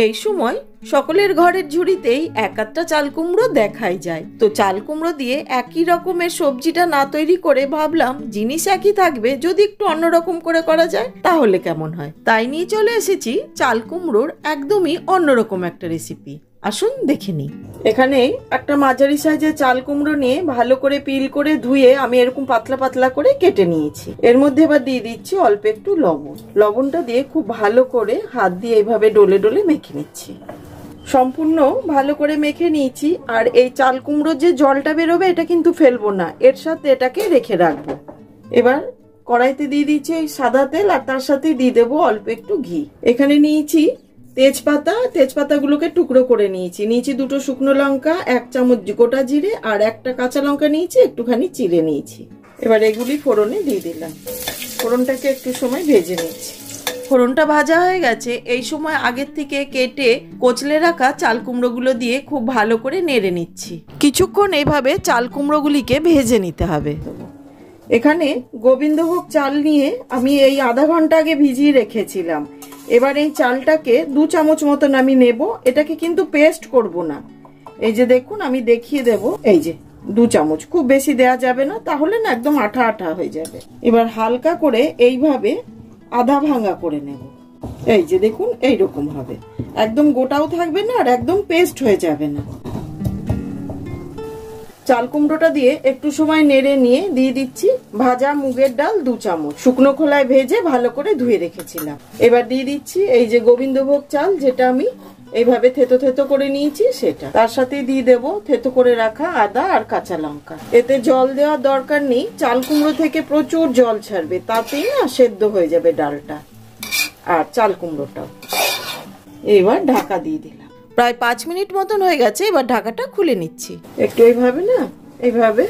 এই সময় সকলের ঘরের ঝুড়িতেই এক আধটা চাল কুমড়ো দেখাই যায়। তো চাল কুমড়ো দিয়ে একই রকমের সবজিটা না তৈরি করে ভাবলাম জিনিস একই থাকবে, যদি একটু অন্যরকম করে করা যায় তাহলে কেমন হয়। তাই নিয়ে চলে এসেছি চাল কুমড়োর একদমই অন্যরকম একটা রেসিপি। আসুন দেখে নিই। এখানে একটা মাঝারি সাইজের চাল কুমড়ো নিয়ে ভালো করে পিল করে ধুয়ে আমি এরকম পাতলা পাতলা করে কেটে নিয়েছি। এর মধ্যে এবার দিয়ে দিচ্ছি অল্প একটু লবণ। লবণটা দিয়ে খুব ভালো করে হাত দিয়ে এইভাবে ডলে ডলে মেখে নিচ্ছি। সম্পূর্ণ ভালো করে মেখে নিয়েছি। আর এই চাল কুমড়োর যে জলটা বেরোবে এটা কিন্তু ফেলবো না, এর সাথে এটাকে রেখে রাখবো। এবার কড়াইতে দিয়ে দিচ্ছি এই সাদা তেল, আর তার সাথে দিয়ে দেবো অল্প একটু ঘি। এখানে নিয়েছি তেজপাতা, তেজপাতাগুলোকে টুকরো করে নিয়েছি দুটো শুকনো লঙ্কা, 1 চামচ গোটা জিরে, আর একটা কাঁচা লঙ্কা নিয়েছি একটুখানি চিড়ে নিয়েছি। এবার এগুলি ফোড়নে দিয়ে দিলাম। ফোড়নটাকে একটু সময় ভেজে নিচ্ছি। ফোড়নটা ভাজা হয়ে গেছে। এই সময় আগের থেকে কেটে কচলে রাখা চাল কুমড়োগুলো দিয়ে খুব ভালো করে নেড়ে নিচ্ছি। কিছুক্ষণ এইভাবে চাল কুমড়োগুলিকে ভেজে নিতে হবে। এখানে গোবিন্দভোগ চাল নিয়ে আমি এই আধা ঘন্টা আগে ভিজিয়ে রেখেছিলাম। এবার এই চালটাকে 2 চামচ মতন আমি নেব। এটাকে কিন্তু পেস্ট করব না। এই যে দেখুন আমি দেখিয়ে দেব, এই যে 2 চামচ, খুব বেশি দেয়া যাবে না, তাহলে না একদম আঠা আঠা হয়ে যাবে। এবার হালকা করে এইভাবে আধা ভাঙা করে নেব। এই যে দেখুন এইরকম হবে, একদম গোটাও থাকবে না আর একদম পেস্ট হয়ে যাবে না। চাল কুমড়োটা দিয়ে একটু সময় নেড়ে নিয়ে দিয়ে দিচ্ছি ভাজা মুগের ডাল 2 চামচ, শুকনো খোলায় ভেজে ভালো করে ধুয়ে রেখেছিলাম। এবার দিয়ে দিচ্ছি এই যে গোবিন্দভোগ চাল, যেটা আমি এইভাবে থেতো থেতো করে নিয়েছি সেটা। তার সাথে দিয়ে দেব থেতো করে রাখা আদা আর কাঁচা লঙ্কা। এতে জল দেওয়ার দরকার নেই, চাল কুমড়ো থেকে প্রচুর জল ছাড়বে, তাতেই না সেদ্ধ হয়ে যাবে ডালটা আর চাল কুমড়োটাও। এবার ঢাকা দিয়ে দিলাম। প্রায় 5 মিনিট মতন হয়ে গেছে। এবার ঢাকাটা খুলে নিচ্ছি। একটু এইভাবে না এইভাবে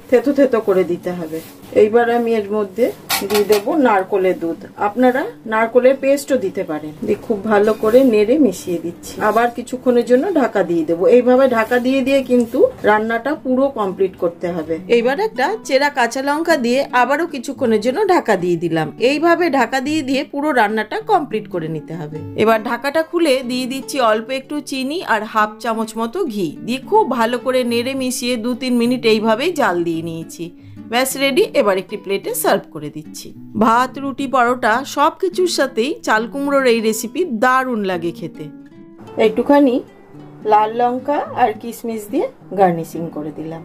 থেতো থেতো করে দিতে হবে। এইবার আমি এর মধ্যে দিয়ে দেবো নারকোলের দুধ। আপনারা নারকোলের পেস্টও দিতে পারেন। দিয়ে খুব ভালো করে নেড়ে মিশিয়ে দিচ্ছি। আবার কিছুক্ষণের জন্য ঢাকা দিয়ে দেবো। এইভাবে ঢাকা দিয়ে দিয়ে কিন্তু রান্নাটা পুরো কমপ্লিট করতে হবে। এইবার একটা চেরা কাঁচা লঙ্কা দিয়ে আবারও কিছুক্ষণের জন্য ঢাকা দিয়ে দিলাম। এইভাবে ঢাকা দিয়ে দিয়ে পুরো রান্নাটা কমপ্লিট করে নিতে হবে। এবার ঢাকাটা খুলে দিয়ে দিচ্ছি অল্প একটু চিনি আর হাফ চামচ মতো ঘি দিয়ে খুব ভালো করে নেড়ে মিশিয়ে 2-3 মিনিট এইভাবেই জাল দিয়ে নিয়েছি। ব্যাস রেডি। এবার একটি প্লেটে সার্ভ করে দিচ্ছি। ভাত, রুটি, পরোটা সবকিছুর সাথেই চাল কুমড়োর এই রেসিপি দারুণ লাগে খেতে। একটুখানি লাল লঙ্কা আর কিশমিশ দিয়ে গার্নিশিং করে দিলাম।